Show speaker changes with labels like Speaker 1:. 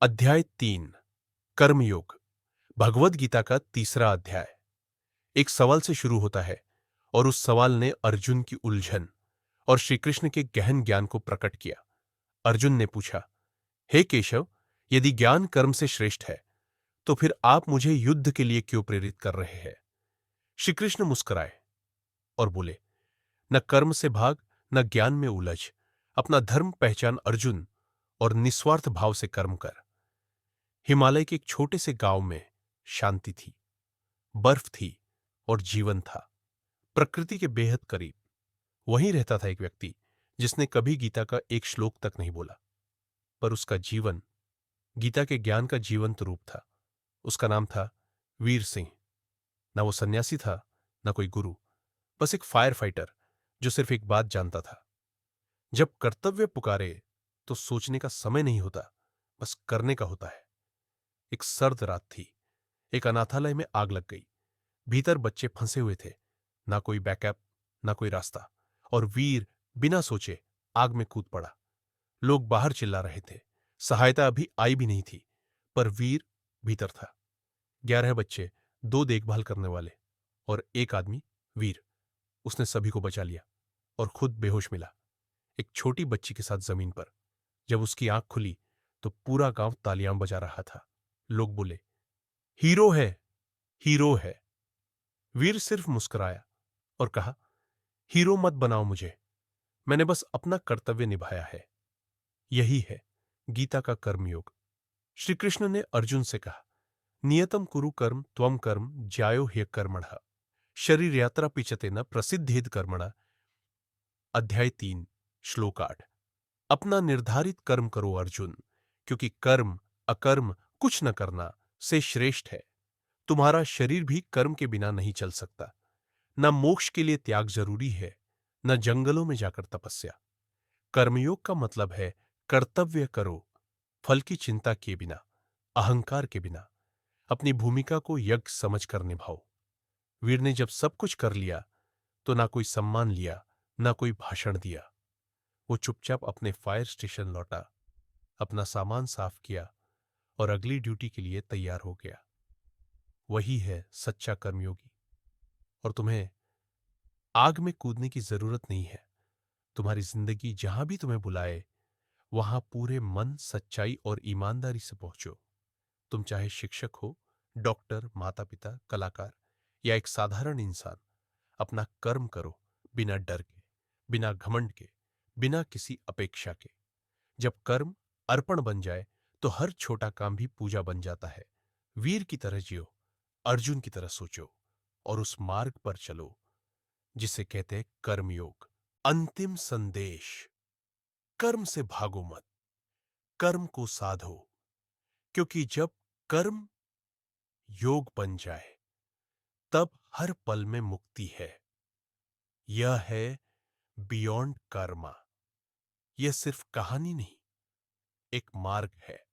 Speaker 1: अध्याय 3 कर्मयोग भगवद गीता का तीसरा अध्याय एक सवाल से शुरू होता है और उस सवाल ने अर्जुन की उलझन और श्री कृष्ण के गहन ज्ञान को प्रकट किया। अर्जुन ने पूछा, हे केशव, यदि ज्ञान कर्म से श्रेष्ठ है तो फिर आप मुझे युद्ध के लिए क्यों प्रेरित कर रहे हैं? श्री कृष्ण मुस्कुराए और बोले, न कर्म से भाग, न ज्ञान में उलझ। अपना धर्म पहचान अर्जुन और निस्वार्थ भाव से कर्म कर। हिमालय के एक छोटे से गांव में शांति थी, बर्फ थी और जीवन था, प्रकृति के बेहद करीब। वहीं रहता था एक व्यक्ति जिसने कभी गीता का एक श्लोक तक नहीं बोला, पर उसका जीवन गीता के ज्ञान का जीवंत रूप था। उसका नाम था वीर सिंह। ना वो सन्यासी था, ना कोई गुरु, बस एक फायर फाइटर जो सिर्फ एक बात जानता था, जब कर्तव्य पुकारे तो सोचने का समय नहीं होता, बस करने का होता है। एक सर्द रात थी। एक अनाथालय में आग लग गई। भीतर बच्चे फंसे हुए थे, ना कोई बैकअप, ना कोई रास्ता, और वीर बिना सोचे आग में कूद पड़ा। लोग बाहर चिल्ला रहे थे, सहायता अभी आई भी नहीं थी, पर वीर भीतर था। 11 बच्चे, 2 देखभाल करने वाले और एक आदमी वीर। उसने सभी को बचा लिया और खुद बेहोश मिला, एक छोटी बच्ची के साथ जमीन पर। जब उसकी आंख खुली तो पूरा गांव तालियां बजा रहा था। लोग बोले, हीरो है, हीरो है। वीर सिर्फ मुस्कुराया और कहा, हीरो मत बनाओ मुझे, मैंने बस अपना कर्तव्य निभाया है। यही है गीता का कर्मयोग। श्री कृष्ण ने अर्जुन से कहा, नियतम कुरु कर्म त्वम कर्म ज्यायो ह्य कर्मणः शरीर यात्रा पिचते न प्रसिद्धेद कर्मणः। अध्याय 3 श्लोक 8। अपना निर्धारित कर्म करो अर्जुन, क्योंकि कर्म अकर्म कुछ न करना से श्रेष्ठ है। तुम्हारा शरीर भी कर्म के बिना नहीं चल सकता। न मोक्ष के लिए त्याग जरूरी है, न जंगलों में जाकर तपस्या। कर्मयोग का मतलब है कर्तव्य करो, फल की चिंता किए बिना, अहंकार के बिना। अपनी भूमिका को यज्ञ समझकर निभाओ। वीर ने जब सब कुछ कर लिया तो ना कोई सम्मान लिया, ना कोई भाषण दिया। वो चुपचाप अपने फायर स्टेशन लौटा, अपना सामान साफ किया और अगली ड्यूटी के लिए तैयार हो गया। वही है सच्चा कर्मयोगी। और तुम्हें आग में कूदने की जरूरत नहीं है। तुम्हारी जिंदगी जहां भी तुम्हें बुलाए, वहां पूरे मन, सच्चाई और ईमानदारी से पहुंचो। तुम चाहे शिक्षक हो, डॉक्टर, माता पिता, कलाकार या एक साधारण इंसान, अपना कर्म करो, बिना डर के, बिना घमंड के, बिना किसी अपेक्षा के। जब कर्म अर्पण बन जाए तो हर छोटा काम भी पूजा बन जाता है। वीर की तरह जियो, अर्जुन की तरह सोचो और उस मार्ग पर चलो जिसे कहते हैं कर्मयोग। अंतिम संदेश, कर्म से भागो मत, कर्म को साधो, क्योंकि जब कर्म योग बन जाए तब हर पल में मुक्ति है। यह है बियॉन्ड कर्मा। यह सिर्फ कहानी नहीं, एक मार्ग है।